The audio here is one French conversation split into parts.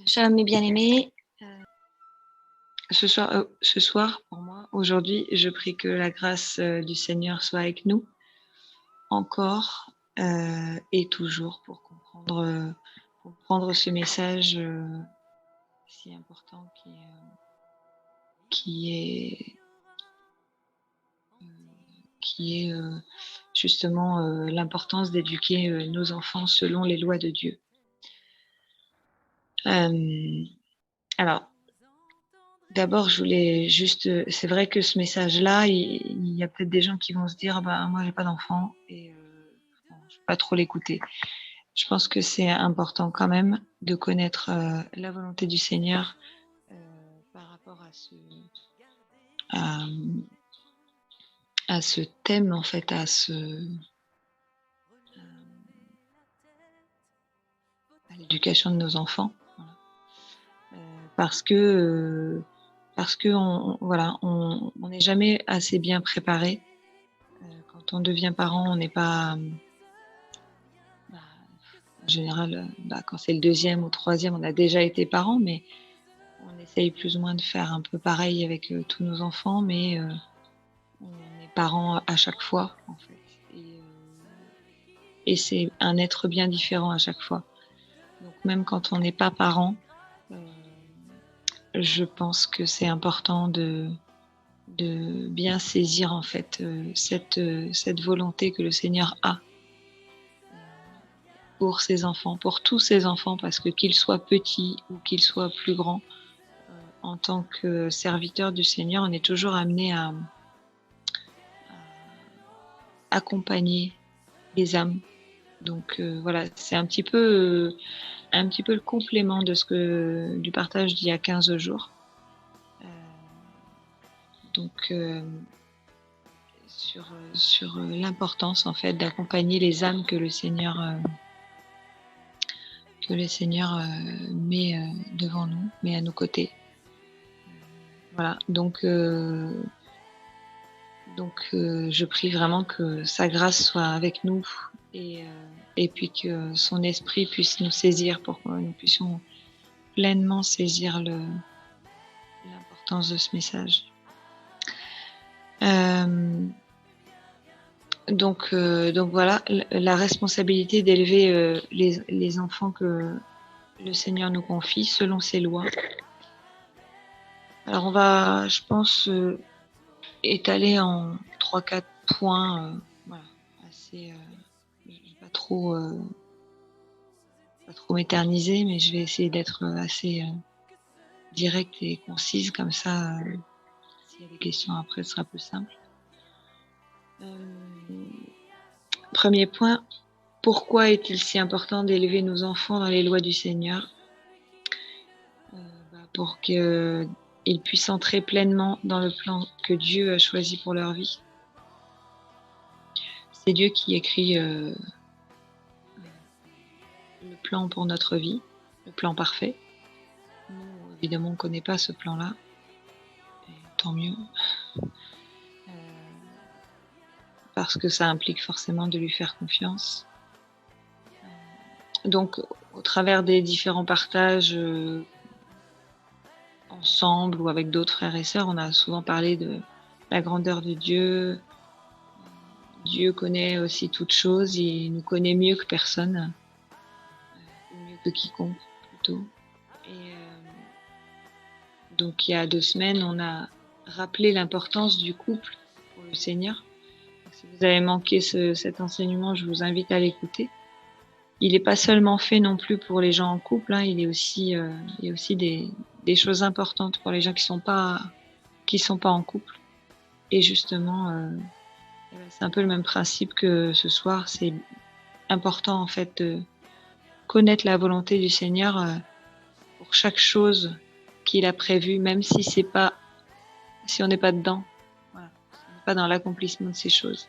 Shalom mes bien-aimés. Ce soir, pour moi, aujourd'hui, je prie que la grâce du Seigneur soit avec nous, encore et toujours, pour comprendre ce message si important qui est, qui est justement l'importance d'éduquer nos enfants selon les lois de Dieu. Alors, d'abord, je voulais juste, c'est vrai que ce message-là, il y a peut-être des gens qui vont se dire: «Bah, moi, j'ai pas d'enfant et bon, je vais pas trop l'écouter». Je pense que c'est important quand même de connaître, la volonté du Seigneur, par rapport à, mmh, à ce thème, en fait, à l'éducation de nos enfants. Voilà. Parce qu'on voilà, on n'est jamais assez bien préparé. Quand on devient parent, on n'est pas, bah, en général, quand c'est le deuxième ou troisième, on a déjà été parent, mais on essaye plus ou moins de faire un peu pareil avec, tous nos enfants, mais on est parent à chaque fois, en fait et c'est un être bien différent à chaque fois. Donc même quand on n'est pas parent, heu, je pense que c'est important de bien saisir, en fait, cette volonté que le Seigneur a, heu, pour ses enfants, pour tous ses enfants, parce que qu'ils soient petits ou qu'ils soient plus grands, en tant que serviteur du Seigneur, on est toujours amené à accompagner les âmes. Donc voilà, c'est un petit peu le complément de ce que du partage d'il y a 15 jours. Heu, donc sur l'importance, en fait, d'accompagner les âmes que le Seigneur, met, devant nous, met à nos côtés. Voilà, donc je prie vraiment que sa grâce soit avec nous et puis que son esprit puisse nous saisir pour que nous puissions pleinement saisir l'importance de ce message. Donc voilà, la responsabilité d'élever les enfants que le Seigneur nous confie selon ses lois. Alors on va, je pense, étaler en 3-4 points, voilà, assez, je vais pas trop m'éterniser, mais je vais essayer d'être assez directe et concise, comme ça, s'il y a des questions après, ce sera plus simple. Premier point, pourquoi est-il si important d'élever nos enfants dans les lois du Seigneur? Pour qu'ils puissent entrer pleinement dans le plan que Dieu a choisi pour leur vie. C'est Dieu qui écrit le plan pour notre vie, le plan parfait. Nous, évidemment, on ne connaît pas ce plan-là, et tant mieux, parce que ça implique forcément de lui faire confiance. Donc, au travers des différents partages ensemble ou avec d'autres frères et sœurs, on a souvent parlé de la grandeur de Dieu. Dieu connaît aussi toutes choses, il nous connaît mieux que personne, ou mieux que quiconque plutôt. Et donc il y a 2 semaines, on a rappelé l'importance du couple pour le Seigneur. Donc, si vous avez manqué cet enseignement, je vous invite à l'écouter. Il n'est pas seulement fait non plus pour les gens en couple, hein, il y a aussi des choses importantes pour les gens qui sont pas en couple. Et justement, c'est un peu le même principe que ce soir. C'est important, en fait, de connaître la volonté du Seigneur pour chaque chose qu'il a prévue, même si on n'est pas dedans. Voilà, si on n'est pas dans l'accomplissement de ces choses.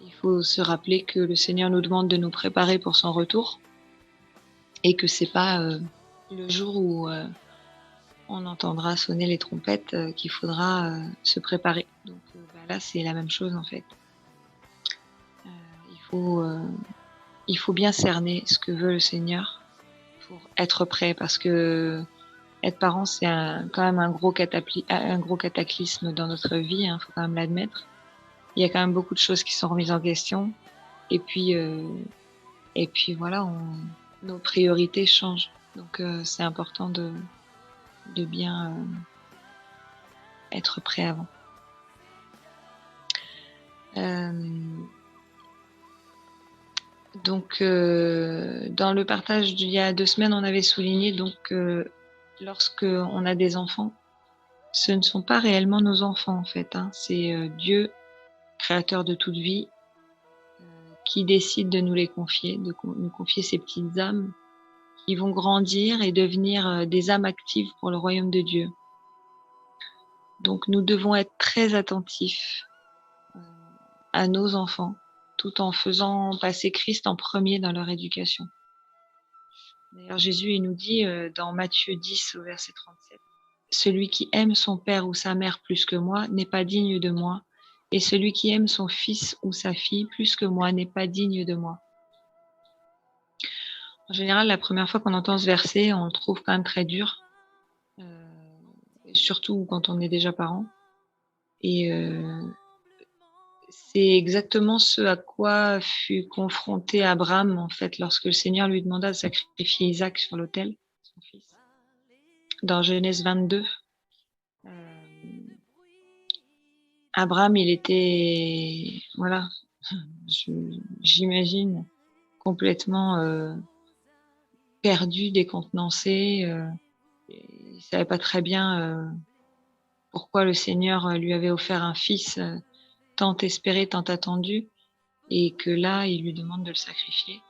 Il faut se rappeler que le Seigneur nous demande de nous préparer pour son retour et que c'est pas le jour où on entendra sonner les trompettes qu'il faudra se préparer. Donc là, c'est la même chose, en fait. Il faut bien cerner ce que veut le Seigneur pour être prêt, parce que être parent, c'est quand même un gros cataclysme dans notre vie, faut quand même l'admettre. Il y a quand même beaucoup de choses qui sont remises en question. Et puis voilà, nos priorités changent. Donc c'est important de bien être prêt avant. Donc dans le partage d'il y a 2 semaines, on avait souligné donc lorsque on a des enfants, ce ne sont pas réellement nos enfants en fait, c'est Dieu, créateur de toute vie, qui décide de nous les confier, de nous confier ces petites âmes qui vont grandir et devenir des âmes actives pour le royaume de Dieu. Donc nous devons être très attentifs à nos enfants, tout en faisant passer Christ en premier dans leur éducation. D'ailleurs, Jésus, il nous dit dans Matthieu 10 au verset 37, « Celui qui aime son père ou sa mère plus que moi n'est pas digne de moi, et celui qui aime son fils ou sa fille plus que moi n'est pas digne de moi. » En général, la première fois qu'on entend ce verset, on le trouve quand même très dur, surtout quand on est déjà parent. Et c'est exactement ce à quoi fut confronté Abraham, en fait, lorsque le Seigneur lui demanda de sacrifier Isaac sur l'autel, son fils. Dans Genèse 22, Abraham, il était, voilà, j'imagine, complètement perdu, décontenancé. Il savait pas très bien pourquoi le Seigneur lui avait offert un fils tant espéré, tant attendu, et que là, il lui demande de le sacrifier.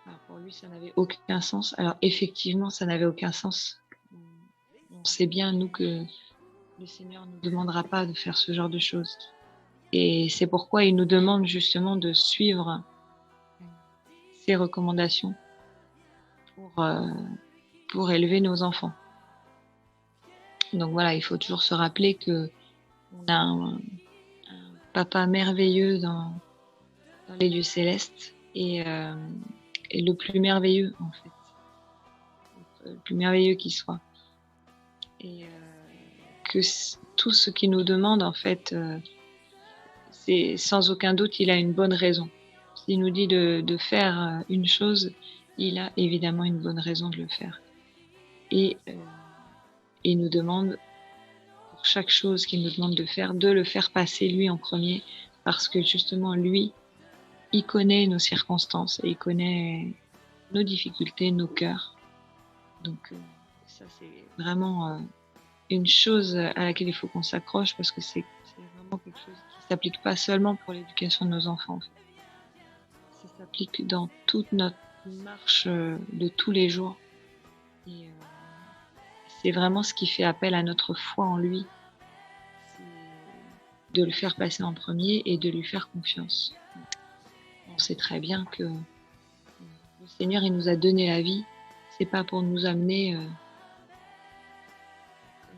Alors pour lui, ça n'avait aucun sens. Alors effectivement, ça n'avait aucun sens. On sait bien, nous, que le Seigneur ne nous demandera pas de faire ce genre de choses. Et c'est pourquoi il nous demande justement de suivre ses recommandations pour élever nos enfants. Donc voilà, il faut toujours se rappeler que on a un papa merveilleux dans les lieux célestes et le plus merveilleux en fait, le plus merveilleux qui soit. Et que tout ce qu'il nous demande en fait, c'est sans aucun doute, il a une bonne raison. S'il nous dit de faire une chose, il a évidemment une bonne raison de le faire. Et il nous demande, pour chaque chose qu'il nous demande de faire, de le faire passer lui en premier, parce que justement lui, il connaît nos circonstances et il connaît nos difficultés, nos cœurs. Donc ça c'est vraiment une chose à laquelle il faut qu'on s'accroche, parce que c'est vraiment quelque chose qui s'applique pas seulement pour l'éducation de nos enfants. En fait. Ça s'applique dans toute notre marche de tous les jours. Et c'est vraiment ce qui fait appel à notre foi en lui. C'est de le faire passer en premier et de lui faire confiance. On sait très bien que le Seigneur, il nous a donné la vie. C'est pas pour nous amener, comme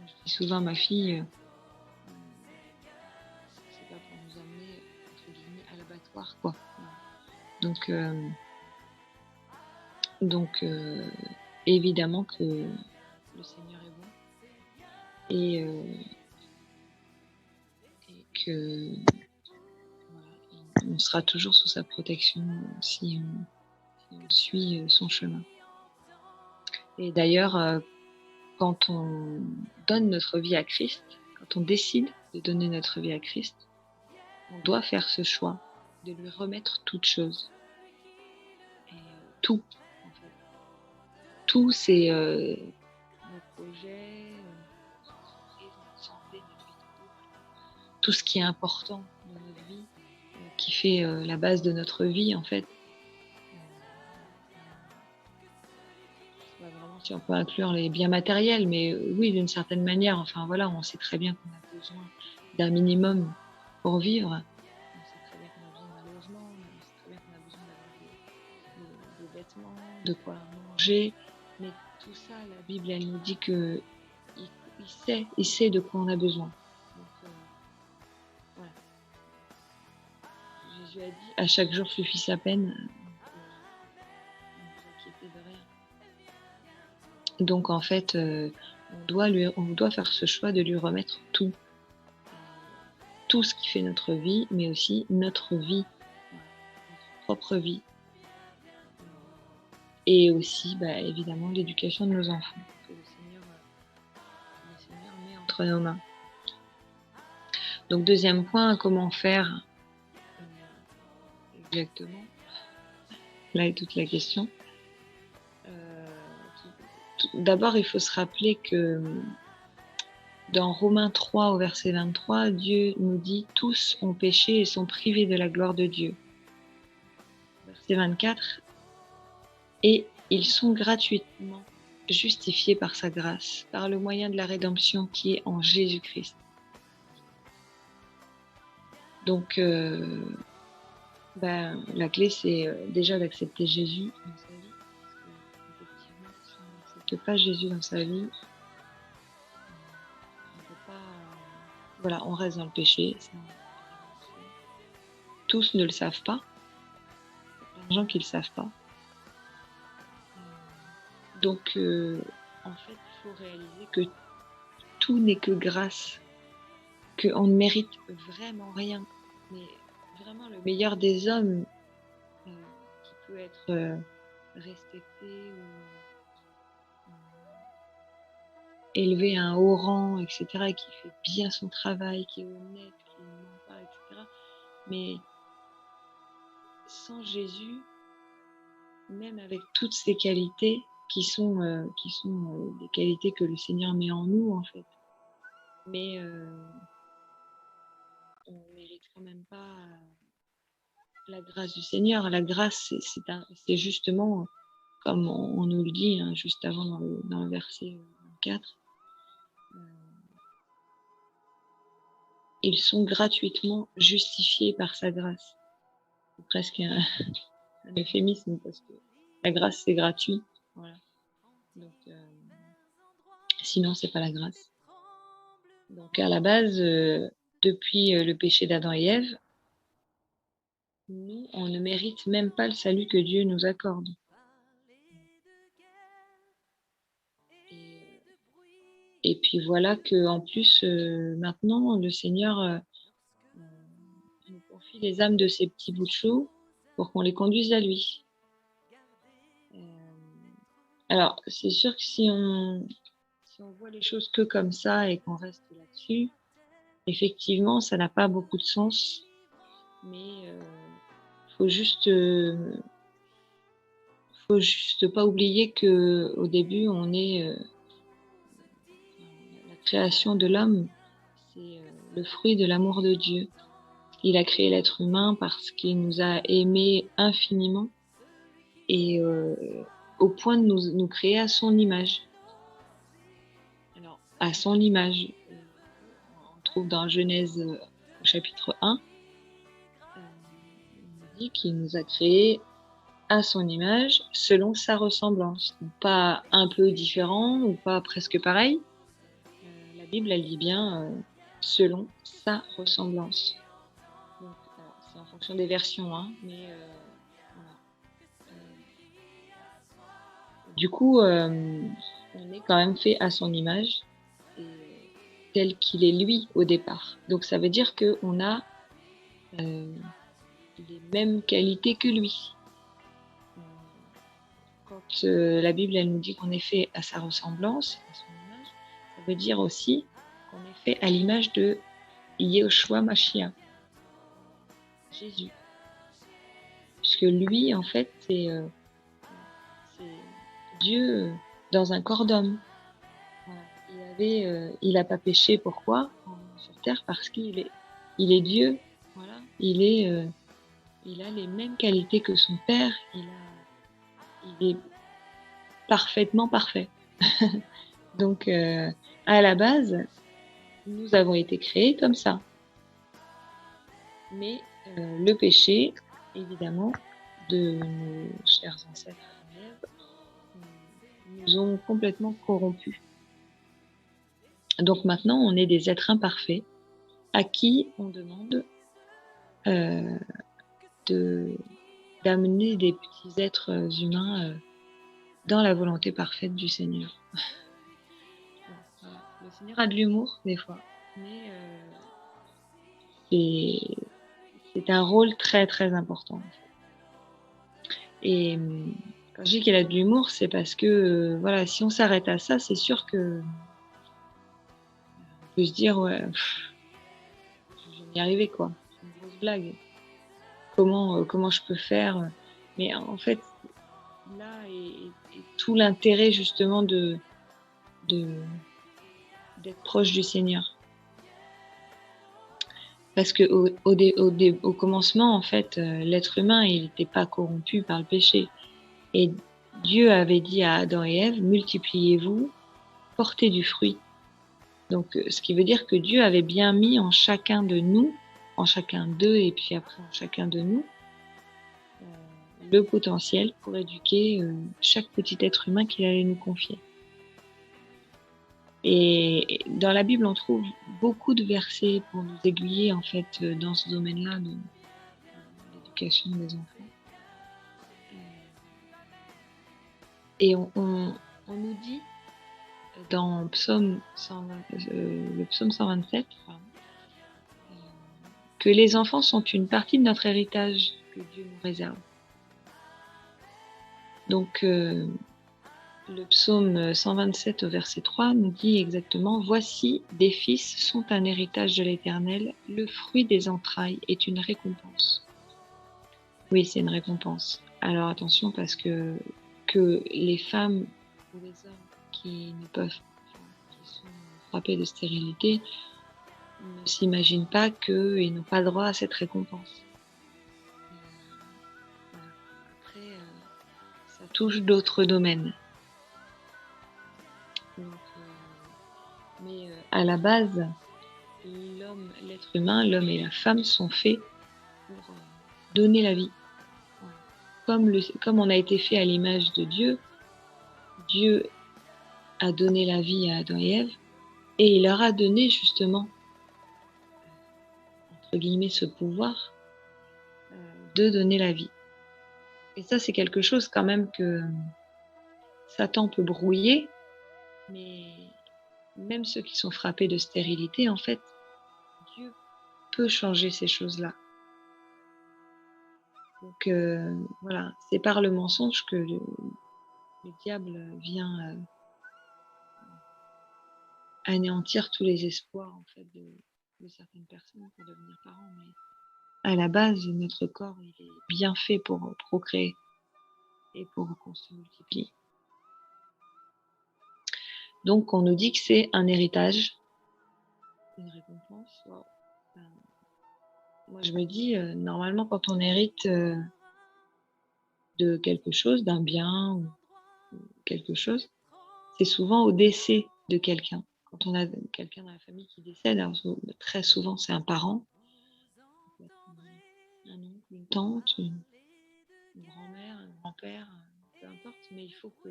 je dis souvent à ma fille, c'est pas pour nous amener, entre guillemets, à l'abattoir, quoi. Donc, évidemment que le Seigneur est bon et que voilà, on sera toujours sous sa protection si on suit son chemin. Et d'ailleurs, quand on donne notre vie à Christ, quand on décide de donner notre vie à Christ, on doit faire ce choix de lui remettre toute chose. Et tout, en fait. Tout, c'est nos projets, notre entreprise, notre santé, notre vie de couple, tout ce qui est important dans notre vie, qui fait la base de notre vie, en fait. Vraiment, si on peut inclure les biens matériels, mais oui, d'une certaine manière, enfin voilà, on sait très bien qu'on a besoin d'un minimum pour vivre. On sait très bien qu'on a besoin d'un logement, on sait très bien qu'on a besoin d'avoir des vêtements, de quoi manger. Mais tout ça, la Bible, elle nous dit que il sait de quoi on a besoin. Donc, voilà. Jésus a dit, à chaque jour suffit sa peine. Ne vous inquiétez de rien. Donc en fait, on doit faire ce choix de lui remettre tout. Tout ce qui fait notre vie, mais aussi notre vie, notre propre vie. Et aussi, évidemment, l'éducation de nos enfants, que le Seigneur met entre nos mains. Donc deuxième point, comment faire exactement? Là est toute la question. D'abord, il faut se rappeler que dans Romains 3 au verset 23, Dieu nous dit « Tous ont péché et sont privés de la gloire de Dieu ». Verset 24, « Et ils sont gratuitement justifiés par sa grâce, par le moyen de la rédemption qui est en Jésus-Christ. » Donc, la clé, c'est déjà d'accepter Jésus dans sa vie. Parce que, effectivement, si on n'accepte pas Jésus dans sa vie, on peut pas. Voilà, on reste dans le péché. Tous ne le savent pas. Il y a plein de gens qui ne le savent pas. Donc, en fait, il faut réaliser que tout n'est que grâce, qu'on ne mérite vraiment rien. Mais vraiment le meilleur des hommes qui peut être respecté ou élevé à un haut rang, etc., et qui fait bien son travail, qui est honnête, qui ne ment pas, etc. Mais sans Jésus, même avec toutes ces qualités qui sont des qualités que le Seigneur met en nous, en fait, mais on ne mérite quand même pas la grâce du Seigneur. La grâce, c'est justement, comme on nous le dit juste avant dans le verset 4, ils sont gratuitement justifiés par sa grâce. C'est presque un euphémisme parce que la grâce, c'est gratuit. Voilà. Donc, sinon, c'est pas la grâce. Donc, à la base, depuis le péché d'Adam et Ève, nous, on ne mérite même pas le salut que Dieu nous accorde. Et puis voilà que en plus, maintenant, le Seigneur nous confie les âmes de ces petits bouts de chou pour qu'on les conduise à lui. Alors, c'est sûr que si on voit les choses que comme ça et qu'on reste là-dessus, effectivement, ça n'a pas beaucoup de sens. Mais faut juste pas oublier que au début, on est la création de l'homme, c'est le fruit de l'amour de Dieu. Il a créé l'être humain parce qu'il nous a aimés infiniment et au point de nous créer à son image. Alors, à son image, on trouve dans Genèse au chapitre 1, on nous dit qu'il nous a créés à son image, selon sa ressemblance. Donc, pas un peu différent ou pas presque pareil. La Bible, elle dit bien selon sa ressemblance. Donc, c'est en fonction des versions, mais voilà. Du coup, on est quand même fait à son image, et tel qu'il est lui au départ. Donc, ça veut dire qu'on a les mêmes qualités que lui. Quand la Bible, elle nous dit qu'on est fait à sa ressemblance, à son image, ça veut dire aussi qu'on est fait à l'image de Yehoshua Mashiach, Jésus. Puisque lui, en fait, c'est Dieu dans un corps d'homme. Voilà. Il n'a pas péché. Pourquoi sur terre? Parce qu'il est Dieu. Voilà. Il a les mêmes qualités que son Père. Il est parfaitement parfait. Donc, à la base, nous avons été créés comme ça. Mais le péché, évidemment, de nos chers ancêtres nous ont complètement corrompus. Donc maintenant, on est des êtres imparfaits à qui on demande d'amener des petits êtres humains dans la volonté parfaite du Seigneur. Voilà. Le Seigneur a de l'humour des fois, mais c'est un rôle très très important. Et quand je dis qu'il a de l'humour, c'est parce que voilà, si on s'arrête à ça, c'est sûr que on peut se dire ouais, je vais y arriver quoi. C'est une grosse blague. Comment je peux faire? Mais en fait, là est tout l'intérêt justement de d'être proche du Seigneur. Parce que au commencement, en fait, l'être humain, il n'était pas corrompu par le péché. Et Dieu avait dit à Adam et Ève, multipliez-vous, portez du fruit. Donc, ce qui veut dire que Dieu avait bien mis en chacun de nous, en chacun d'eux et puis après en chacun de nous, le potentiel pour éduquer chaque petit être humain qu'il allait nous confier. Et dans la Bible, on trouve beaucoup de versets pour nous aiguiller en fait dans ce domaine-là de l'éducation des enfants. Et on nous dit dans Psaume 120, le Psaume 127 que les enfants sont une partie de notre héritage que Dieu nous réserve. Donc le psaume 127 au verset 3 nous dit exactement « Voici, des fils sont un héritage de l'Éternel, le fruit des entrailles est une récompense. » Oui, c'est une récompense. Alors attention parce que les femmes ou les hommes qui sont frappés de stérilité ne s'imaginent pas qu'ils n'ont pas droit à cette récompense. Après, ça touche d'autres domaines. Donc, mais à la base, l'être humain, l'homme et la femme sont faits pour donner la vie. Comme on a été fait à l'image de Dieu, Dieu a donné la vie à Adam et Ève et il leur a donné justement, entre guillemets, ce pouvoir de donner la vie. Et ça, c'est quelque chose quand même que Satan peut brouiller, mais même ceux qui sont frappés de stérilité, en fait, Dieu peut changer ces choses-là. Donc voilà, c'est par le mensonge que le diable vient anéantir tous les espoirs en fait de certaines personnes pour devenir parents. Mais à la base, notre corps il est bien fait pour procréer et pour qu'on se multiplie. Donc on nous dit que c'est un héritage, une récompense. Wow. Moi je me dis, normalement quand on hérite de quelque chose, d'un bien ou quelque chose, c'est souvent au décès de quelqu'un. Quand on a quelqu'un dans la famille qui décède, alors très souvent c'est un parent, un oncle, une tante, une grand-mère, un grand-père, peu importe, mais il faut que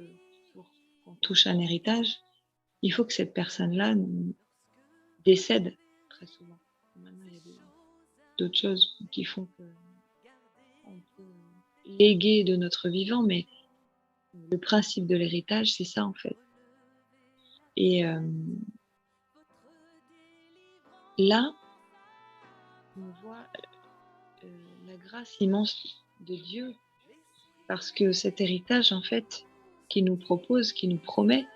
pour qu'on touche un héritage, il faut que cette personne-là décède très souvent. Maintenant, il y a d'autres choses qui font qu'on peut léguer de notre vivant, mais le principe de l'héritage, c'est ça en fait. Et là, on voit la grâce immense de Dieu, parce que cet héritage, en fait, qu'il nous propose, qu'il nous promet,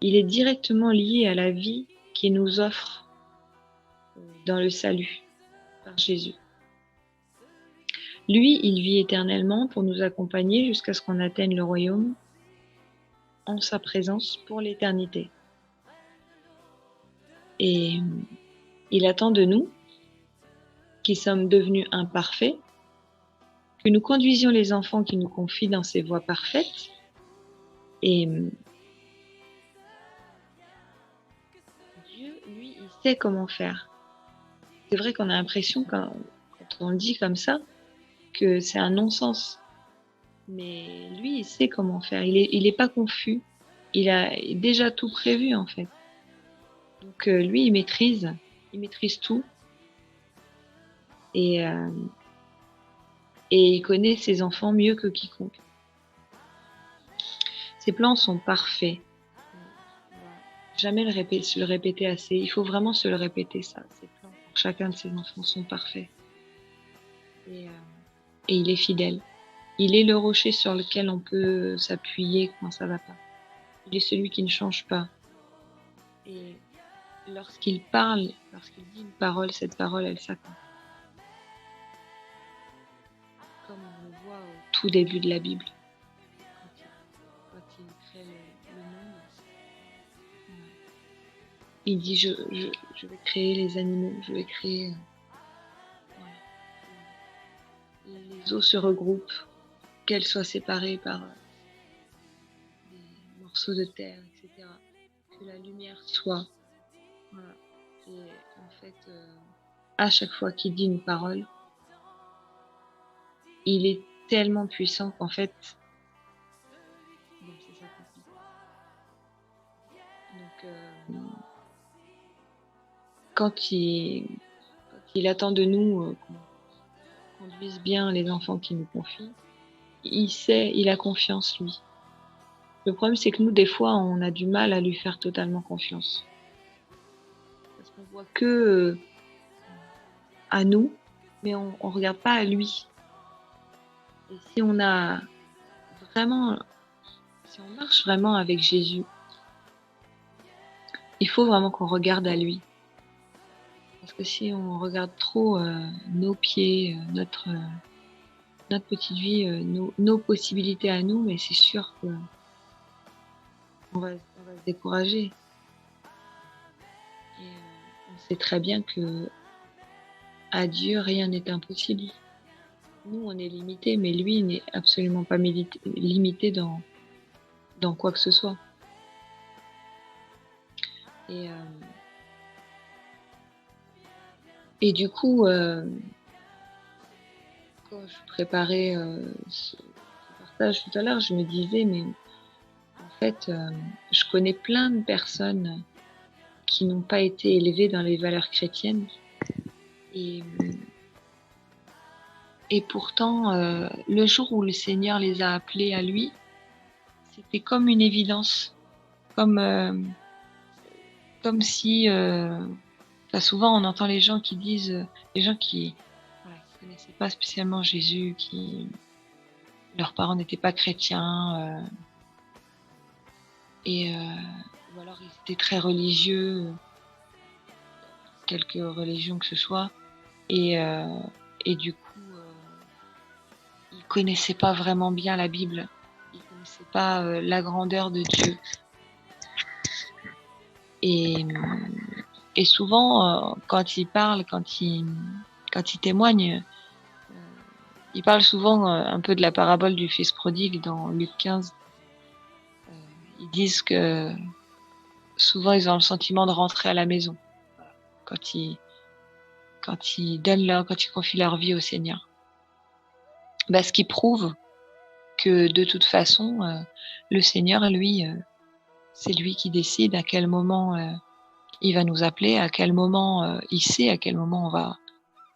il est directement lié à la vie qu'il nous offre dans le salut par Jésus. Lui, il vit éternellement pour nous accompagner jusqu'à ce qu'on atteigne le royaume en sa présence pour l'éternité. Et il attend de nous, qui sommes devenus imparfaits, que nous conduisions les enfants qu'il nous confie dans ses voies parfaites. Et Dieu, lui, il sait comment faire. C'est vrai qu'on a l'impression, quand on le dit comme ça, que c'est un non-sens. Mais lui, il sait comment faire. Il est pas confus. Il a déjà tout prévu, en fait. Donc, lui, il maîtrise tout. Et il connaît ses enfants mieux que quiconque. Ses plans sont parfaits. On va jamais se le répéter assez. Il faut vraiment se le répéter, ça. Ses plans pour chacun de ses enfants sont parfaits. Et il est fidèle. Il est le rocher sur lequel on peut s'appuyer quand ça va pas. Il est celui qui ne change pas. Et lorsqu'il parle, lorsqu'il dit une parole, cette parole, elle s'accomplit. Comme on le voit au tout début de la Bible, quand il crée le monde, il dit je vais créer les animaux, je vais créer. Voilà. Les eaux se regroupent, qu'elles soient séparées par des morceaux de terre, etc. Que la lumière soit. Voilà. Et en fait, à chaque fois qu'il dit une parole, il est tellement puissant qu'en fait, c'est ça qu'on dit. Donc, quand il attend de nous qu'on conduise bien les enfants qu'il nous confie, il a confiance, lui. Le problème, c'est que nous, des fois, on a du mal à lui faire totalement confiance. Parce qu'on voit que à nous, mais on ne regarde pas à lui. Et si on marche vraiment avec Jésus, il faut vraiment qu'on regarde à lui. Parce que si on regarde trop nos pieds, notre petite vie, nos possibilités à nous, mais c'est sûr que on va se décourager. Et on sait très bien que à Dieu, rien n'est impossible. Nous, on est limité, mais lui, il n'est absolument pas limité dans quoi que ce soit. Et du coup, quand je préparais ce partage tout à l'heure, je me disais, mais en fait, je connais plein de personnes qui n'ont pas été élevées dans les valeurs chrétiennes. Et pourtant, le jour où le Seigneur les a appelés à lui, c'était comme une évidence. Comme si... souvent, on entend les gens qui disent... les gens qui ne connaissaient pas spécialement Jésus, leurs parents n'étaient pas chrétiens, ou alors ils étaient très religieux, quelque religion que ce soit, et du coup, ils connaissaient pas vraiment bien la Bible, ils connaissaient pas la grandeur de Dieu. Et souvent, quand ils parlent, quand ils témoignent, ils parlent souvent un peu de la parabole du fils prodigue dans Luc 15. Ils disent que souvent ils ont le sentiment de rentrer à la maison quand ils confient leur vie au Seigneur. Ce qui prouve que de toute façon, le Seigneur, lui, c'est lui qui décide à quel moment il va nous appeler, à quel moment il sait à quel moment on va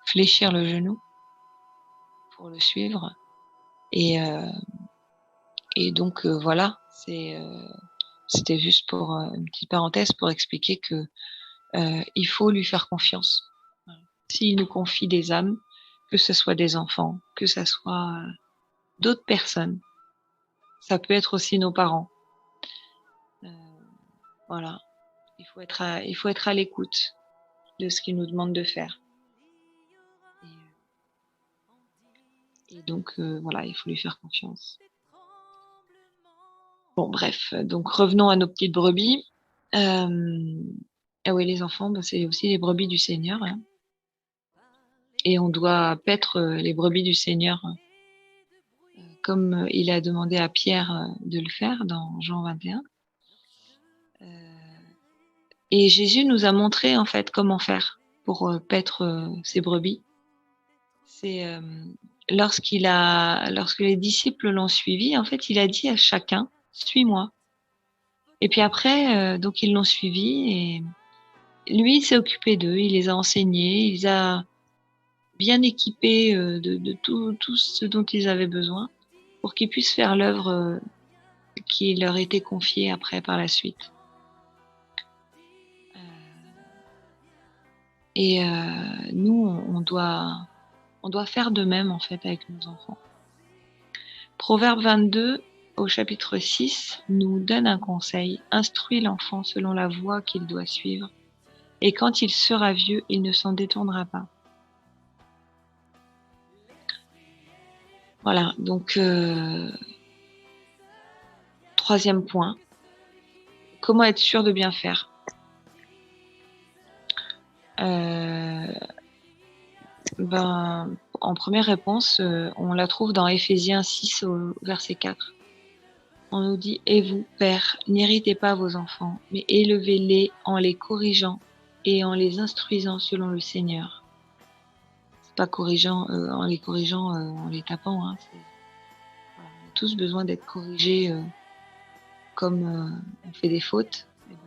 fléchir le genou pour le suivre. Et donc voilà, c'était juste pour une petite parenthèse pour expliquer que il faut lui faire confiance. S'il nous confie des âmes, que ce soit des enfants, que ce soit d'autres personnes, ça peut être aussi nos parents. Voilà, il faut être à l'écoute de ce qu'il nous demande de faire. Et donc voilà, il faut lui faire confiance. Bon, bref, donc revenons à nos petites brebis. Ah oui, les enfants, c'est aussi les brebis du Seigneur. Hein. Et on doit paître les brebis du Seigneur comme il a demandé à Pierre de le faire dans Jean 21. Et Jésus nous a montré en fait comment faire pour paître ces brebis. C'est lorsque les disciples l'ont suivi, en fait, il a dit à chacun, suis-moi. Et puis après, donc ils l'ont suivi et lui, il s'est occupé d'eux, il les a enseignés, il les a bien équipés de tout ce dont ils avaient besoin pour qu'ils puissent faire l'œuvre qui leur était confié après par la suite. Et nous, on doit faire de même en fait avec nos enfants. Proverbe 22 au chapitre 6 nous donne un conseil. Instruis l'enfant selon la voie qu'il doit suivre, et quand il sera vieux, il ne s'en détournera pas. Voilà, donc troisième point, comment être sûr de bien faire. En première réponse, on la trouve dans Éphésiens 6 au verset 4. On nous dit « Et vous, pères, n'irritez pas vos enfants, mais élevez-les en les corrigeant et en les instruisant selon le Seigneur. » C'est pas en les corrigeant, en les tapant. Hein, voilà, on a tous besoin d'être corrigés comme on fait des fautes. Et ben,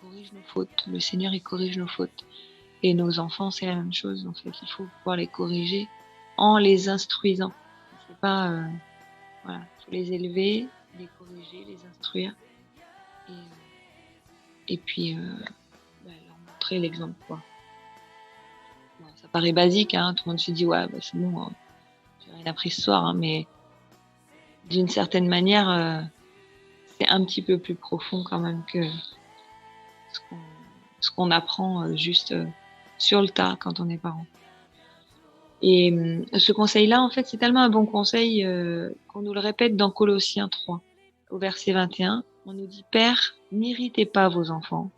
on corrige nos fautes. Le Seigneur, il corrige nos fautes. Et nos enfants, c'est la même chose. En fait, il faut pouvoir les corriger en les instruisant. C'est pas... voilà, il faut les élever, les corriger, les instruire. Et puis, leur montrer l'exemple, quoi. Bon, ça paraît basique, hein, tout le monde se dit, ouais, bah, c'est bon, hein, j'ai rien appris ce soir, hein, mais d'une certaine manière, c'est un petit peu plus profond quand même que ce qu'on apprend juste sur le tas quand on est parent. Et ce conseil-là, en fait, c'est tellement un bon conseil qu'on nous le répète dans Colossiens 3, au verset 21. On nous dit « Père, n'irritez pas vos enfants,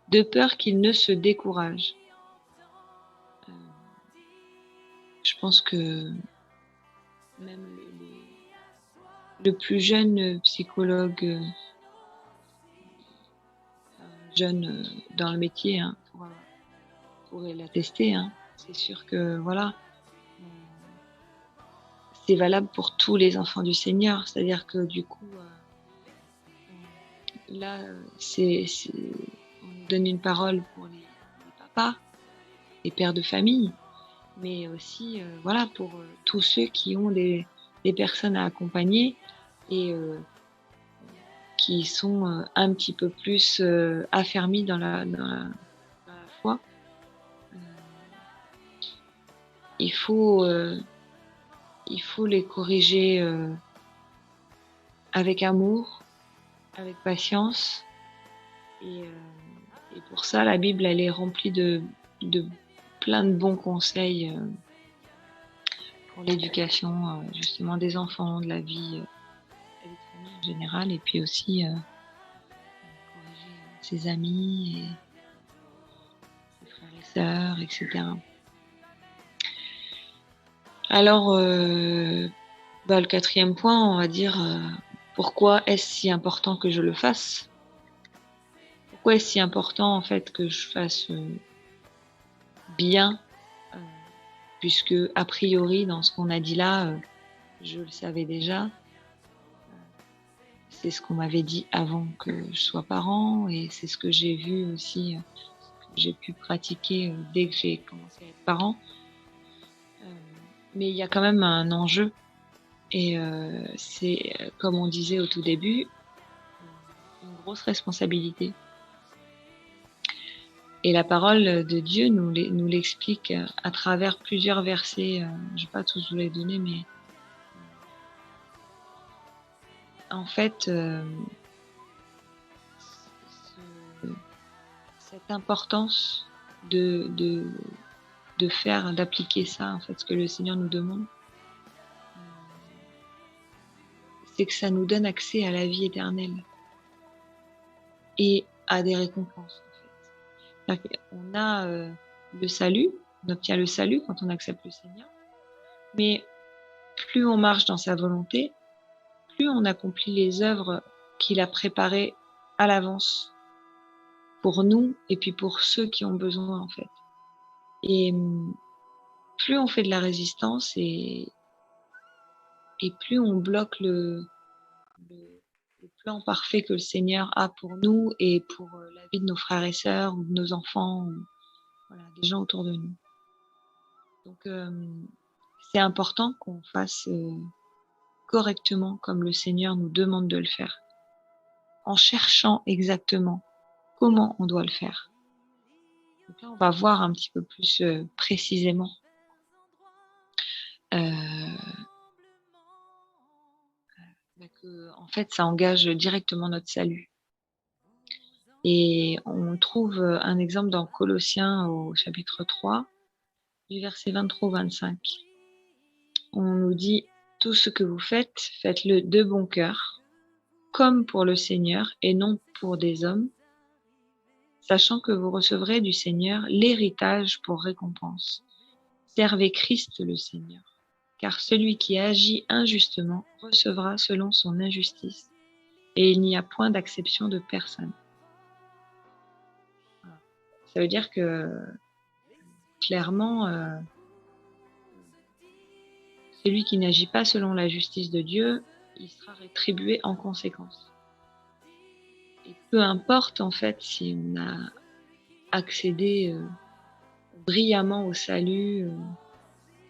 de peur qu'ils ne se découragent. » Je pense que même le plus jeune psychologue, jeune dans le métier, hein, pourrait l'attester. Hein. C'est sûr que voilà, c'est valable pour tous les enfants du Seigneur. C'est-à-dire que du coup, là, on nous donne une parole pour les papas, les pères de famille, mais aussi voilà pour tous ceux qui ont des personnes à accompagner et qui sont un petit peu plus affermis dans la foi. Il faut les corriger avec amour, avec patience. Et pour ça, la Bible, elle est remplie de plein de bons conseils pour l'éducation justement des enfants, de la vie de famille en général, et puis aussi corriger ses amis et ses frères et sœurs, etc. Alors, le quatrième point, on va dire pourquoi est-ce si important que je le fasse? Pourquoi est-ce si important en fait que je fasse bien, puisque a priori dans ce qu'on a dit là, je le savais déjà. C'est ce qu'on m'avait dit avant que je sois parent et c'est ce que j'ai vu aussi, ce que j'ai pu pratiquer dès que j'ai commencé à être parent. Mais il y a quand même un enjeu et c'est, comme on disait au tout début, une grosse responsabilité. Et la parole de Dieu nous l'explique à travers plusieurs versets. Je ne vais pas tous vous les donner, mais en fait, cette importance de faire, d'appliquer ça, en fait, ce que le Seigneur nous demande, c'est que ça nous donne accès à la vie éternelle et à des récompenses. En fait. On a le salut, on obtient le salut quand on accepte le Seigneur, mais plus on marche dans sa volonté, plus on accomplit les œuvres qu'il a préparées à l'avance pour nous et puis pour ceux qui ont besoin en fait. Et plus on fait de la résistance et plus on bloque le plan parfait que le Seigneur a pour nous et pour la vie de nos frères et sœurs ou de nos enfants, ou, voilà, des gens autour de nous. Donc c'est important qu'on fasse correctement comme le Seigneur nous demande de le faire. en cherchant exactement comment on doit le faire. Donc là, on va voir un petit peu plus précisément que, en fait, ça engage directement notre salut. Et on trouve un exemple dans Colossiens au chapitre 3, du verset 23 au 25. On nous dit « Tout ce que vous faites, faites-le de bon cœur, comme pour le Seigneur et non pour des hommes, sachant que vous recevrez du Seigneur l'héritage pour récompense. Servez Christ le Seigneur, car celui qui agit injustement recevra selon son injustice, et il n'y a point d'acception de personne. » Voilà. Ça veut dire que, clairement, celui qui n'agit pas selon la justice de Dieu, il sera rétribué en conséquence. Et peu importe, en fait, si on a accédé brillamment au salut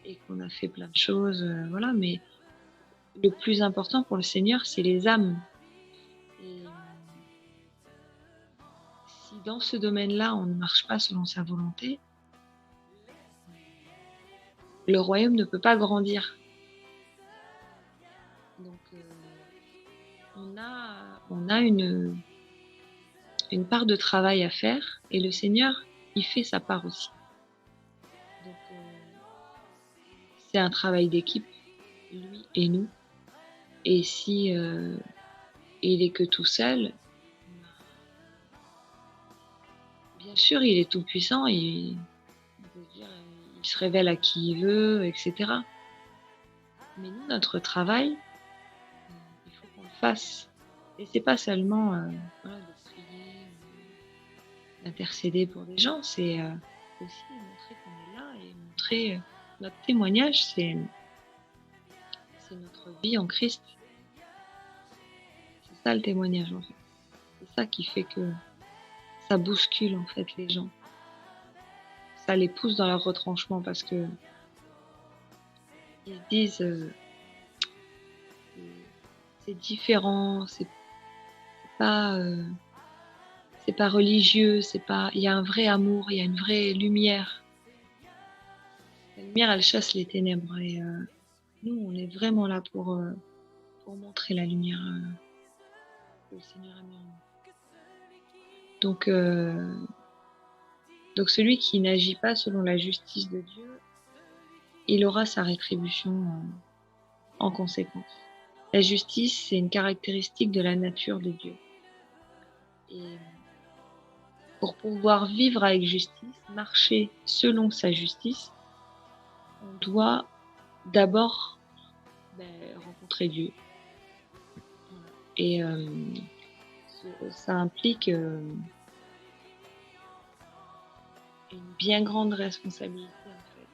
et qu'on a fait plein de choses, voilà, mais le plus important pour le Seigneur, c'est les âmes. Et si dans ce domaine-là, on ne marche pas selon sa volonté, le royaume ne peut pas grandir. Donc, on a une part de travail à faire, et le Seigneur, il fait sa part aussi. Donc, c'est un travail d'équipe, lui et nous. Et si il est que tout seul, bien sûr, il est tout puissant, on peut se dire, il se révèle à qui il veut, etc. Mais nous, notre travail, il faut qu'on le fasse. Et c'est pas seulement voilà, de prier, d'intercéder pour des gens, c'est aussi montrer qu'on est là et montrer notre témoignage, c'est notre vie en Christ. C'est ça le témoignage en fait. C'est ça qui fait que ça bouscule en fait les gens. Ça les pousse dans leur retranchement parce que ils se disent c'est différent, pas c'est pas religieux, c'est pas, il y a un vrai amour, il y a une vraie lumière. La lumière, elle chasse les ténèbres et nous, on est vraiment là pour montrer la lumière que le Seigneur a mis en nous. Donc celui qui n'agit pas selon la justice de Dieu, il aura sa rétribution en conséquence. La justice, c'est une caractéristique de la nature de Dieu. Et pour pouvoir vivre avec justice, marcher selon sa justice, on doit d'abord rencontrer Dieu. Et ça implique une bien grande responsabilité en fait.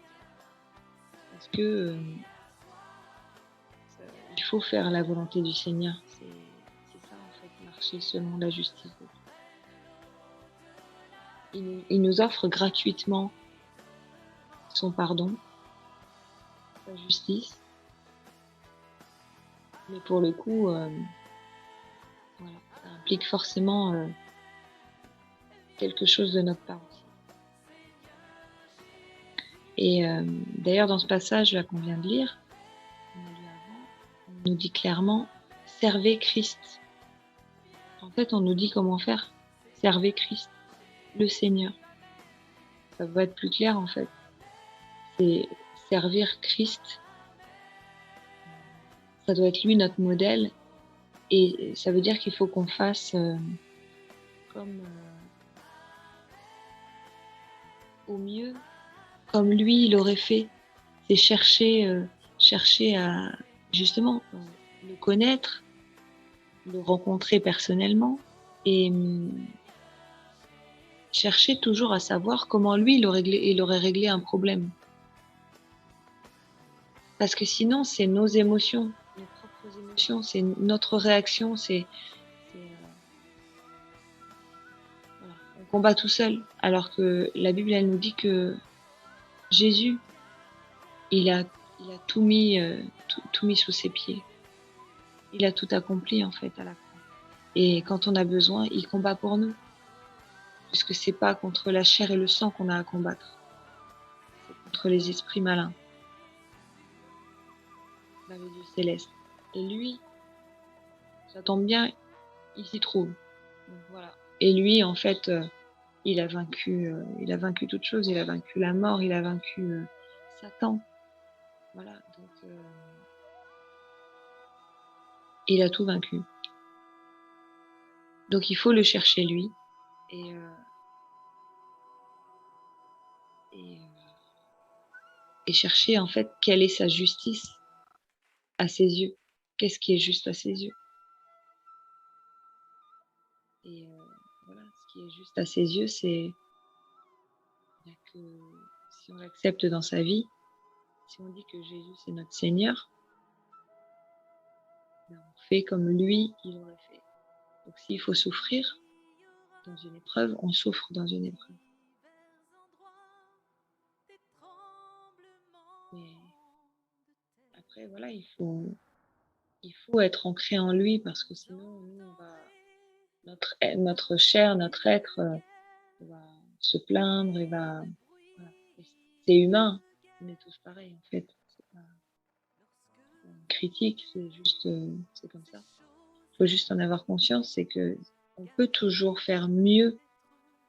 Parce que il faut faire la volonté du Seigneur. C'est ça en fait, marcher selon la justice de Dieu. Il nous offre gratuitement son pardon, sa justice. Mais pour le coup, voilà, ça implique forcément quelque chose de notre part aussi. Et d'ailleurs, dans ce passage là qu'on vient de lire, on nous dit clairement « Servez Christ ». En fait, on nous dit comment faire. Servez Christ, le Seigneur. Ça va être plus clair en fait. C'est servir Christ. Ça doit être lui notre modèle. Et ça veut dire qu'il faut qu'on fasse comme au mieux, comme lui il aurait fait. C'est chercher à justement le connaître, le rencontrer personnellement et chercher toujours à savoir comment lui il aurait réglé un problème. Parce que sinon, c'est nos émotions, nos propres émotions, c'est notre réaction, voilà, on combat tout seul. Alors que la Bible, elle nous dit que Jésus, il a tout mis sous ses pieds. Il a tout accompli en fait à la croix. Et quand on a besoin, il combat pour nous. Puisque c'est pas contre la chair et le sang qu'on a à combattre. C'est contre les esprits malins. Dans les lieux célestes. Et lui, ça tombe bien, il s'y trouve. Donc voilà. Et lui, en fait, il a vaincu toute chose. Il a vaincu la mort, il a vaincu Satan. Voilà. Donc, il a tout vaincu. Donc, il faut le chercher lui. Et chercher en fait quelle est sa justice à ses yeux. Qu'est-ce qui est juste à ses yeux. Et voilà, ce qui est juste à ses yeux, c'est que si on l'accepte dans sa vie, si on dit que Jésus c'est notre Seigneur, on fait comme lui, il aurait fait. Donc s'il faut souffrir dans une épreuve, on souffre dans une épreuve. Mais après, voilà, il faut être ancré en lui parce que sinon, nous, on va, notre chair, notre être va se plaindre et va. Voilà. C'est humain, on est tous pareils en fait. C'est pas une critique, c'est juste, c'est comme ça. Il faut juste en avoir conscience, c'est que on peut toujours faire mieux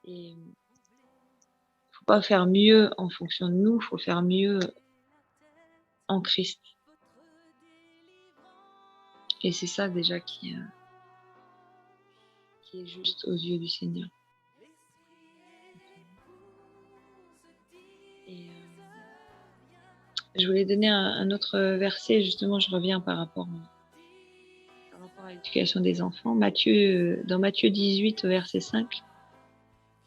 et faut pas faire mieux en fonction de nous, faut faire mieux en Christ. Et c'est ça déjà qui est juste aux yeux du Seigneur. Et je voulais donner un autre verset, justement, je reviens par rapport à l'éducation des enfants. Dans Matthieu 18, verset 5,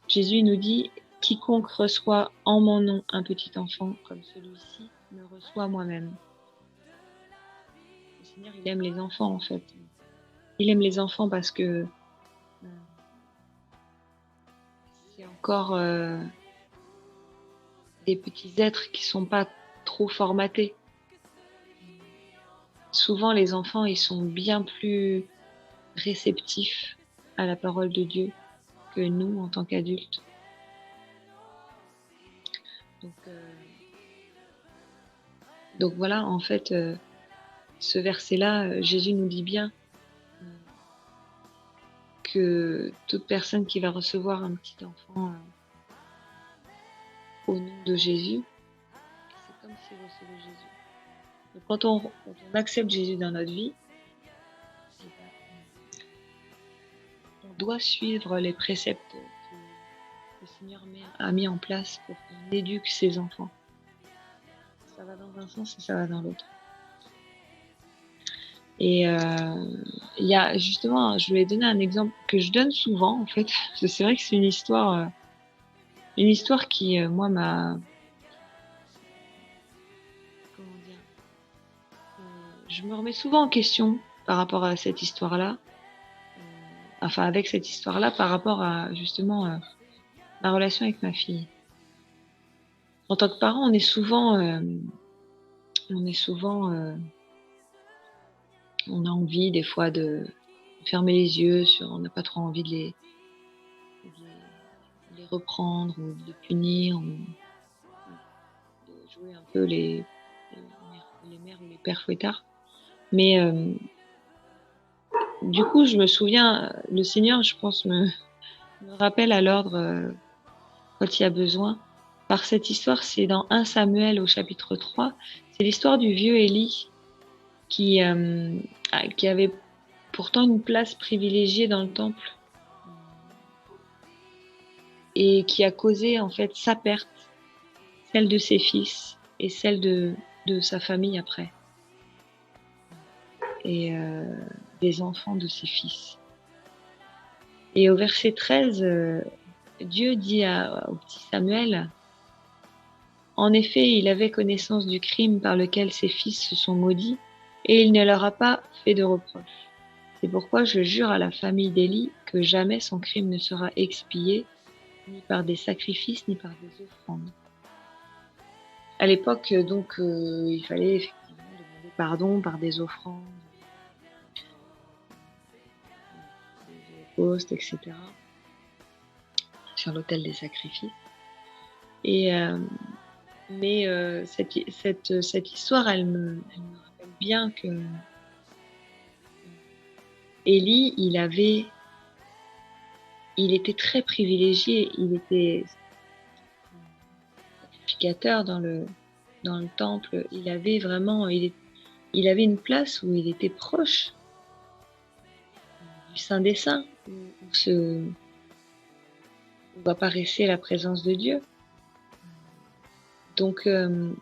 Jésus nous dit « Quiconque reçoit en mon nom un petit enfant comme celui-ci me reçoit moi-même. » Le Seigneur, il aime les enfants, en fait. Il aime les enfants parce que c'est encore des petits êtres qui sont pas trop formatés. Souvent, les enfants, ils sont bien plus réceptifs à la parole de Dieu que nous, en tant qu'adultes. Donc voilà, en fait, ce verset-là, Jésus nous dit bien que toute personne qui va recevoir un petit enfant au nom de Jésus, c'est comme s'il recevait Jésus. Donc quand on accepte Jésus dans notre vie, on doit suivre les préceptes que le Seigneur a mis en place pour qu'on éduque ses enfants. Ça va dans un sens et ça va dans l'autre. Et il y a justement, je vais donner un exemple que je donne souvent en fait. C'est vrai que c'est une histoire qui moi m'a, comment dire, je me remets souvent en question par rapport à cette histoire-là. Enfin avec cette histoire-là par rapport à justement ma relation avec ma fille. En tant que parent, on est souvent, on a envie des fois de fermer les yeux sur, on n'a pas trop envie de les reprendre ou de les punir ou de jouer un peu les mères ou les pères fouettards. Mais du coup, je me souviens, le Seigneur, je pense, me rappelle à l'ordre quand il y a besoin. Par cette histoire, c'est dans 1 Samuel au chapitre 3, c'est l'histoire du vieux Élie qui avait pourtant une place privilégiée dans le temple et qui a causé en fait sa perte, celle de ses fils et celle de sa famille après, et des enfants de ses fils. Et au verset 13, Dieu dit au petit Samuel, « En effet, il avait connaissance du crime par lequel ses fils se sont maudits, et il ne leur a pas fait de reproche. C'est pourquoi je jure à la famille d'Élie que jamais son crime ne sera expié, ni par des sacrifices, ni par des offrandes. » À l'époque, donc, il fallait effectivement demander pardon par des offrandes. holocauste, etc., sur l'autel des sacrifices. Et, mais cette histoire, elle me rappelle bien que Élie, il était très privilégié, il était sacrificateur dans le temple, il avait une place où il était proche du Saint des Saints, où apparaissait la présence de Dieu. Donc, du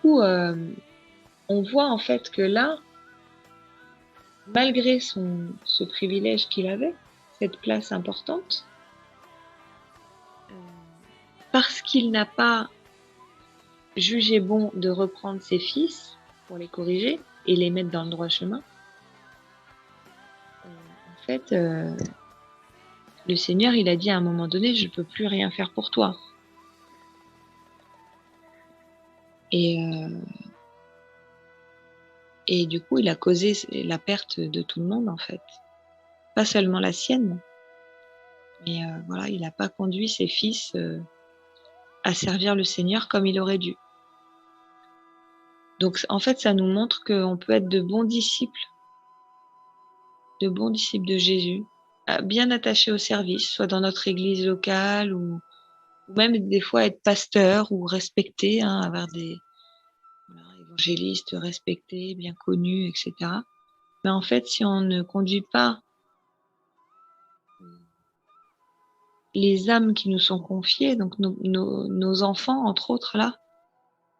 coup, on voit en fait que là, malgré ce privilège qu'il avait, cette place importante, parce qu'il n'a pas jugé bon de reprendre ses fils pour les corriger et les mettre dans le droit chemin, en fait, le Seigneur, il a dit à un moment donné, je ne peux plus rien faire pour toi. Et du coup, il a causé la perte de tout le monde, en fait. Pas seulement la sienne, mais voilà, il n'a pas conduit ses fils à servir le Seigneur comme il aurait dû. Donc, en fait, ça nous montre qu'on peut être de bons disciples de Jésus, bien attachés au service, soit dans notre église locale ou même des fois être pasteur ou respecté, avoir des évangélistes respectés, bien connus, etc. Mais en fait, si on ne conduit pas les âmes qui nous sont confiées, donc nos enfants, entre autres, là,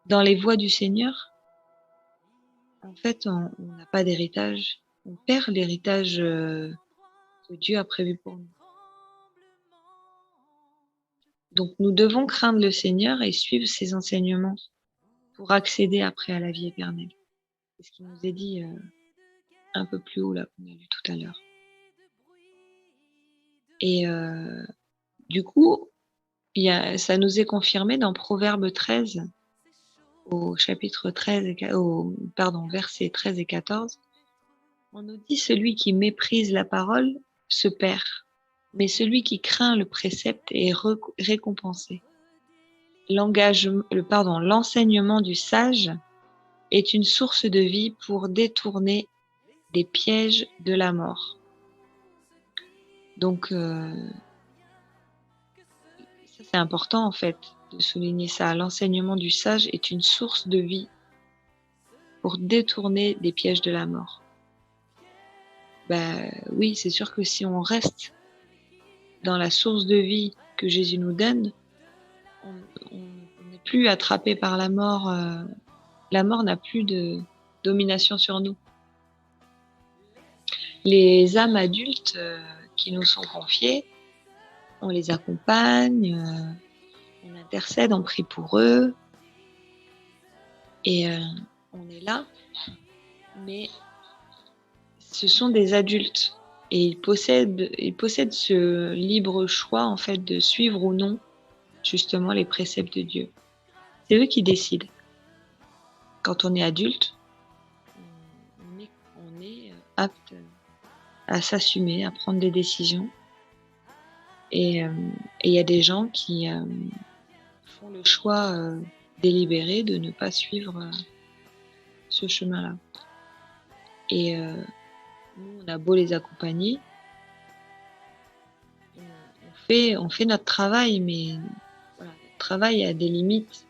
dans les voies du Seigneur, en fait, on n'a pas d'héritage. On perd l'héritage que Dieu a prévu pour nous. Donc, nous devons craindre le Seigneur et suivre ses enseignements pour accéder après à la vie éternelle. C'est ce qui nous est dit un peu plus haut, là, qu'on a lu tout à l'heure. Et du coup, ça nous est confirmé dans Proverbe 13, au chapitre 13, versets 13 et 14. On nous dit, celui qui méprise la parole se perd, mais celui qui craint le précepte est récompensé. L'enseignement du sage est une source de vie pour détourner des pièges de la mort. Donc, ça c'est important en fait de souligner ça. L'enseignement du sage est une source de vie pour détourner des pièges de la mort. Oui, c'est sûr que si on reste dans la source de vie que Jésus nous donne, on n'est plus attrapé par la mort. La mort n'a plus de domination sur nous. Les âmes adultes qui nous sont confiées, on les accompagne, on intercède, on prie pour eux, et on est là, mais ce sont des adultes et ils possèdent ce libre choix en fait de suivre ou non justement les préceptes de Dieu. C'est eux qui décident. Quand on est adulte, on est apte à s'assumer, à prendre des décisions. Et il y a des gens qui font le choix délibéré de ne pas suivre ce chemin-là. Et nous, on a beau les accompagner, on fait notre travail, mais voilà, notre travail a des limites.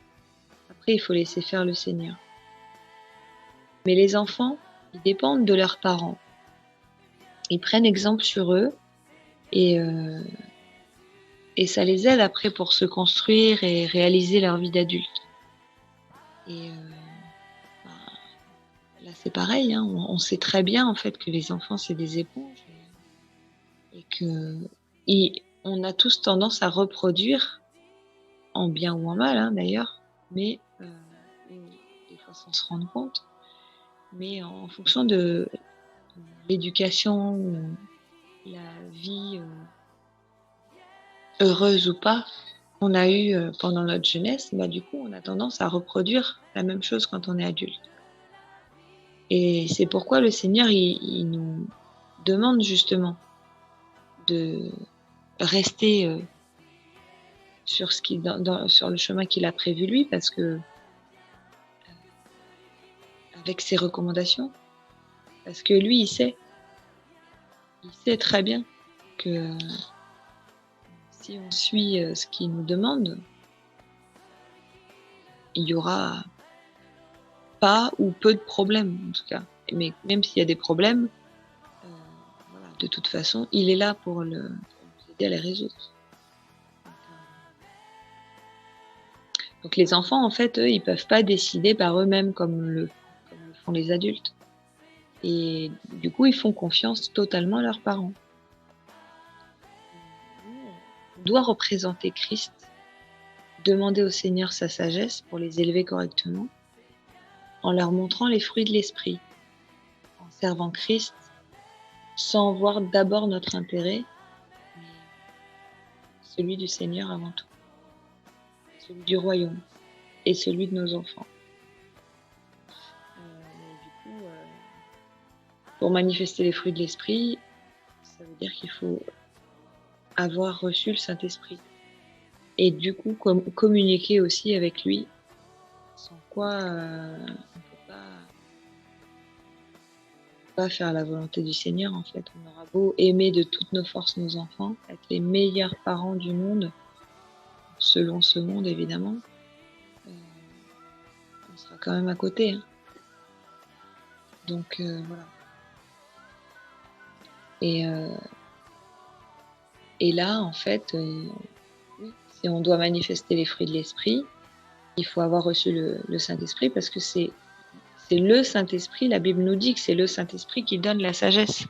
Après, il faut laisser faire le Seigneur. Mais les enfants, ils dépendent de leurs parents. Ils prennent exemple sur eux et ça les aide après pour se construire et réaliser leur vie d'adulte. Et là, c'est pareil, on sait très bien en fait que les enfants, c'est des éponges et que on a tous tendance à reproduire, en bien ou en mal d'ailleurs, mais des fois sans se rendre compte, mais en fonction de l'éducation, la vie heureuse ou pas qu'on a eue pendant notre jeunesse, du coup on a tendance à reproduire la même chose quand on est adulte. Et c'est pourquoi le Seigneur, il nous demande justement de rester sur, sur le chemin qu'il a prévu lui, parce que avec ses recommandations, parce que lui, il sait très bien que si on suit ce qu'il nous demande, il y aura pas ou peu de problèmes en tout cas. Mais même s'il y a des problèmes, voilà, de toute façon, il est là pour nous aider à les résoudre. Donc les enfants, en fait, eux, ils peuvent pas décider par eux-mêmes comme le font les adultes. Et du coup, ils font confiance totalement à leurs parents. On doit représenter Christ, demander au Seigneur sa sagesse pour les élever correctement, en leur montrant les fruits de l'esprit, en servant Christ, sans voir d'abord notre intérêt, mais celui du Seigneur avant tout, celui du royaume et celui de nos enfants. Mais du coup, pour manifester les fruits de l'esprit, ça veut dire qu'il faut avoir reçu le Saint-Esprit et du coup communiquer aussi avec lui, sans quoi on ne peut pas faire la volonté du Seigneur. En fait, on aura beau aimer de toutes nos forces nos enfants, être les meilleurs parents du monde, selon ce monde évidemment, on sera quand même à côté, hein. Donc voilà. Et là, en fait, oui, si on doit manifester les fruits de l'esprit, il faut avoir reçu le Saint-Esprit, parce que c'est le Saint-Esprit, la Bible nous dit que c'est le Saint-Esprit qui donne la sagesse.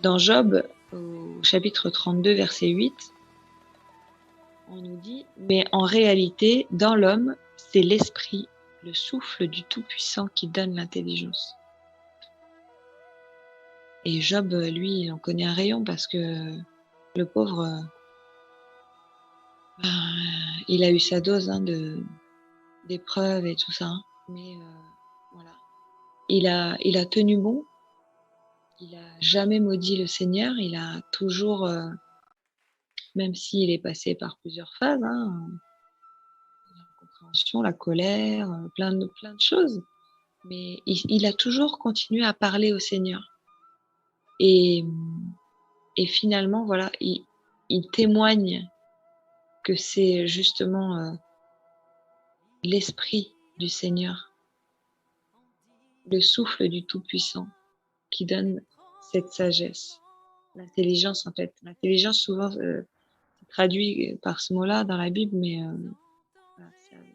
Dans Job, au chapitre 32, verset 8, on nous dit « Mais en réalité, dans l'homme, c'est l'Esprit, le souffle du Tout-Puissant qui donne l'intelligence. » Et Job, lui, il en connaît un rayon, parce que le pauvre, il a eu sa dose d'épreuves et tout ça, hein. Mais voilà, il a tenu bon, il a jamais maudit le Seigneur, il a toujours, même s'il est passé par plusieurs phases, hein, l'incompréhension, la colère, plein de choses, mais il a toujours continué à parler au Seigneur. Et finalement, voilà, il témoigne que c'est justement l'Esprit du Seigneur, le souffle du Tout-Puissant, qui donne cette sagesse. L'intelligence, en fait. L'intelligence, souvent, c'est traduit par ce mot-là dans la Bible, mais voilà,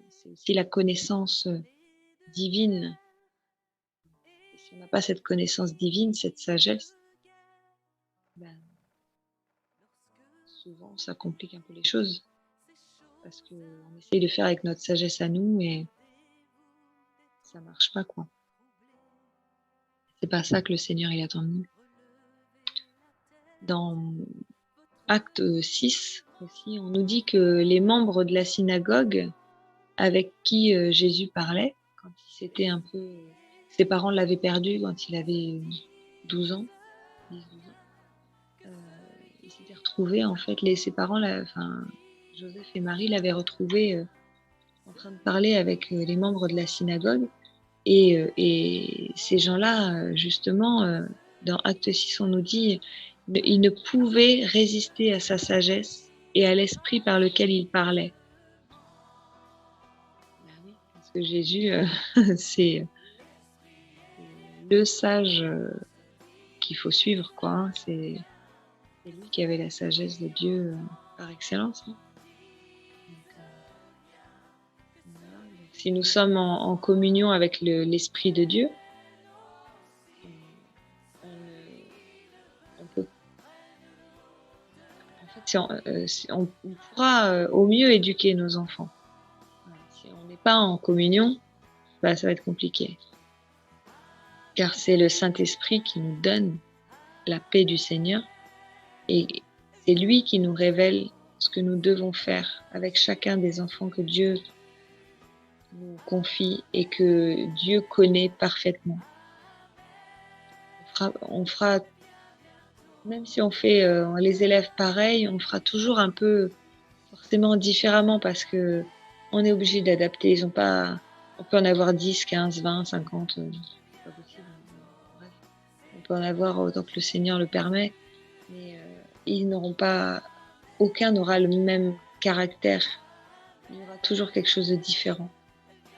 c'est aussi la connaissance divine. Et si on n'a pas cette connaissance divine, cette sagesse, ben, souvent, ça complique un peu les choses. Parce qu'on essaye de faire avec notre sagesse à nous et ça marche pas, quoi. C'est pas ça que le Seigneur, il attend de nous. Dans Acte 6 aussi, on nous dit que les membres de la synagogue avec qui Jésus parlait, quand il s'était un peu... Ses parents l'avaient perdu quand il avait 12 ans, 10-12 ans. Il s'était retrouvé, en fait, ses parents, Joseph et Marie l'avaient retrouvé en train de parler avec les membres de la synagogue. Et ces gens-là, justement, dans Acte 6, on nous dit, ils ne pouvaient résister à sa sagesse et à l'esprit par lequel il parlait. Ben oui, parce que Jésus, c'est le sage qu'il faut suivre, quoi, hein. C'est lui qui avait la sagesse de Dieu par excellence, hein. Donc, voilà. Donc, si nous sommes en communion avec l'Esprit de Dieu, on peut, en fait, on pourra au mieux éduquer nos enfants. Si on n'est pas en communion, bah, ça va être compliqué. Car c'est le Saint-Esprit qui nous donne la paix du Seigneur et c'est lui qui nous révèle ce que nous devons faire avec chacun des enfants que Dieu nous confie et que Dieu connaît parfaitement. fera, même si on fait les élèves pareils, on fera toujours un peu forcément différemment parce que on est obligé d'adapter. On peut en avoir 10, 15, 20, 50, c'est pas possible. Bref, on peut en avoir autant que le Seigneur le permet, mais aucun n'aura le même caractère. Il y aura toujours quelque chose de différent.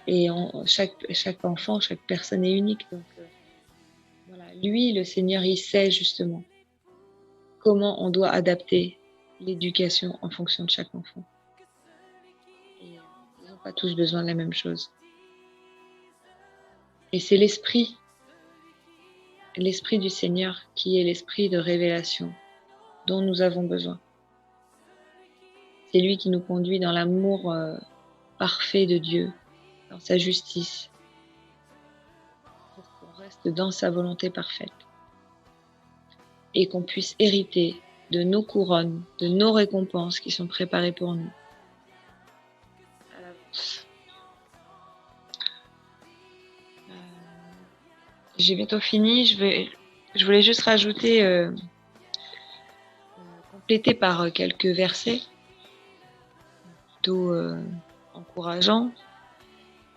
Et chaque enfant, chaque personne est unique. Donc voilà, lui, le Seigneur, il sait justement comment on doit adapter l'éducation en fonction de chaque enfant. Et ils n'ont pas tous besoin de la même chose. Et c'est l'esprit du Seigneur qui est l'esprit de révélation dont nous avons besoin. C'est lui qui nous conduit dans l'amour parfait de Dieu, dans sa justice, pour qu'on reste dans sa volonté parfaite et qu'on puisse hériter de nos couronnes, de nos récompenses qui sont préparées pour nous à l'avance. J'ai bientôt fini. Je voulais juste rajouter, compléter par quelques versets plutôt encourageants.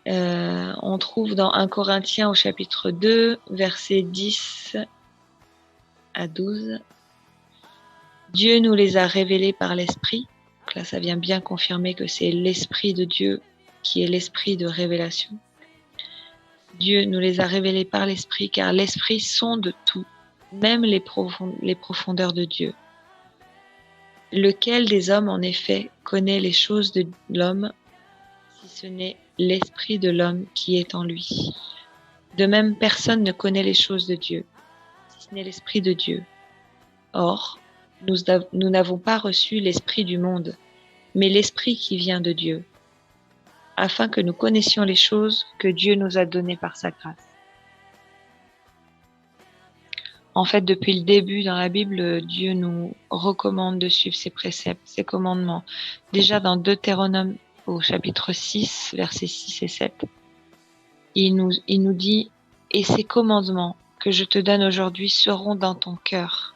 On trouve dans 1 Corinthiens au chapitre 2, versets 10 à 12. Dieu nous les a révélés par l'Esprit. Donc là, ça vient bien confirmer que c'est l'Esprit de Dieu qui est l'Esprit de révélation. Dieu nous les a révélés par l'Esprit, car l'Esprit sonde tout, même les profondeurs de Dieu. Lequel des hommes, en effet, connaît les choses de l'homme, si ce n'est l'Esprit de l'homme qui est en lui? De même, personne ne connaît les choses de Dieu, si ce n'est l'Esprit de Dieu. Or, nous n'avons pas reçu l'Esprit du monde, mais l'Esprit qui vient de Dieu, afin que nous connaissions les choses que Dieu nous a données par sa grâce. En fait, depuis le début dans la Bible, Dieu nous recommande de suivre ses préceptes, ses commandements. Déjà dans Deutéronome au chapitre 6, versets 6 et 7, il nous dit « Et ces commandements que je te donne aujourd'hui seront dans ton cœur.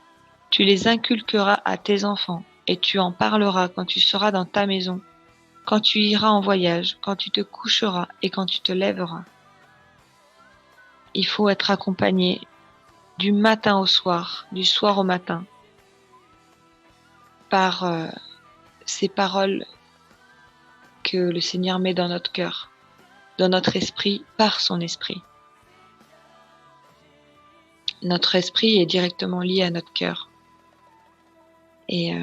Tu les inculqueras à tes enfants, et tu en parleras quand tu seras dans ta maison, quand tu iras en voyage, quand tu te coucheras et quand tu te lèveras. » Il faut être accompagné du matin au soir, du soir au matin, par ces paroles que le Seigneur met dans notre cœur, dans notre esprit, par son esprit. Notre esprit est directement lié à notre cœur. Et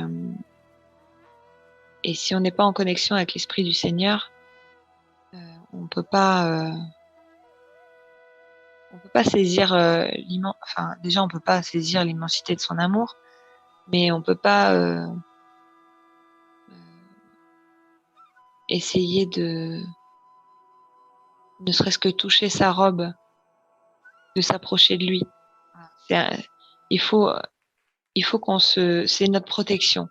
si on n'est pas en connexion avec l'esprit du Seigneur, on peut pas saisir déjà on peut pas saisir l'immensité de son amour, mais on peut pas essayer de ne serait-ce que toucher sa robe, de s'approcher de lui. Il faut c'est notre protection.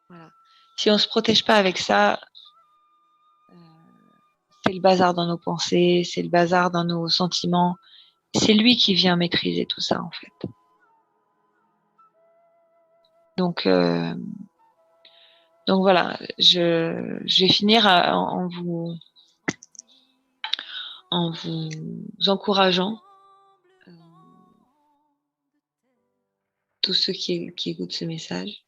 Voilà. Si on se protège pas avec ça, c'est le bazar dans nos pensées, c'est le bazar dans nos sentiments. C'est lui qui vient maîtriser tout ça, en fait. Donc voilà, je vais finir en vous encourageant tous ceux qui écoutent ce message,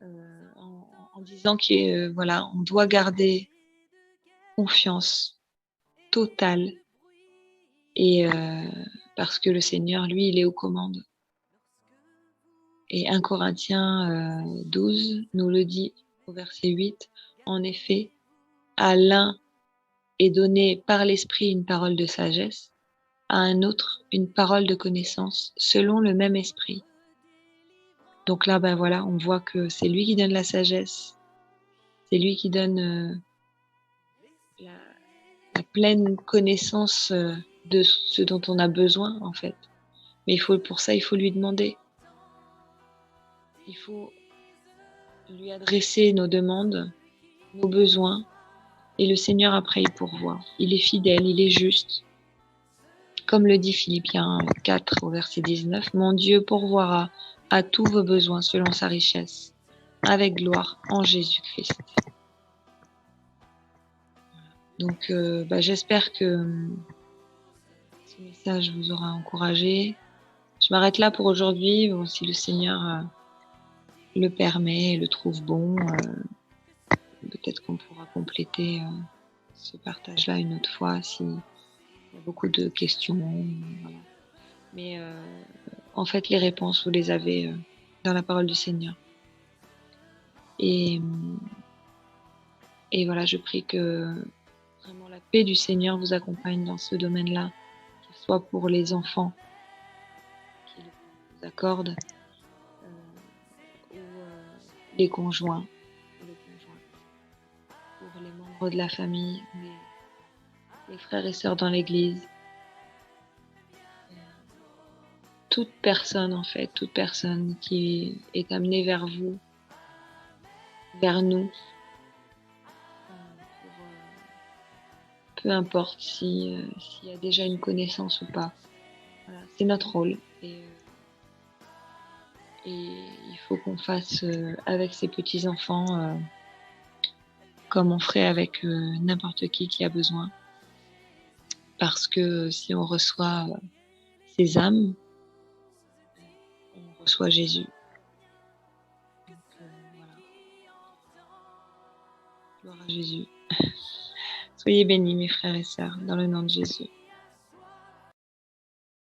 en disant on doit garder confiance totale et parce que le Seigneur, lui, il est aux commandes. Et 1 Corinthiens 12 nous le dit au verset 8, en effet, à l'un est donné par l'Esprit une parole de sagesse, à un autre une parole de connaissance, selon le même Esprit. Donc là, on voit que c'est lui qui donne la sagesse, c'est lui qui donne la pleine connaissance de ce dont on a besoin, en fait. Mais pour ça, il faut lui demander. Il faut lui adresser nos demandes, nos besoins, et le Seigneur après il pourvoit. Il est fidèle, il est juste. Comme le dit Philippiens 4 au verset 19, « Mon Dieu pourvoira à tous vos besoins selon sa richesse, avec gloire en Jésus-Christ. » Donc, j'espère que ce message vous aura encouragé. Je m'arrête là pour aujourd'hui. Bon, si le Seigneur le permet et le trouve bon, peut-être qu'on pourra compléter ce partage-là une autre fois s'il y a beaucoup de questions. Voilà. Mais en fait, les réponses, vous les avez dans la parole du Seigneur. Et voilà, je prie que vraiment la paix du Seigneur vous accompagne dans ce domaine-là, qu'il soit pour les enfants qu'il vous accorde, ou les conjoints, pour les membres de la famille, les frères et sœurs dans l'église. Toute personne, en fait, toute personne qui est amenée vers vous, vers nous, peu importe s'il y a déjà une connaissance ou pas. Voilà, c'est notre rôle. Et il faut qu'on fasse avec ces petits-enfants comme on ferait avec n'importe qui a besoin. Parce que si on reçoit ces âmes, on reçoit Jésus. Donc, voilà. Gloire à Jésus. Soyez bénis, mes frères et sœurs, dans le nom de Jésus.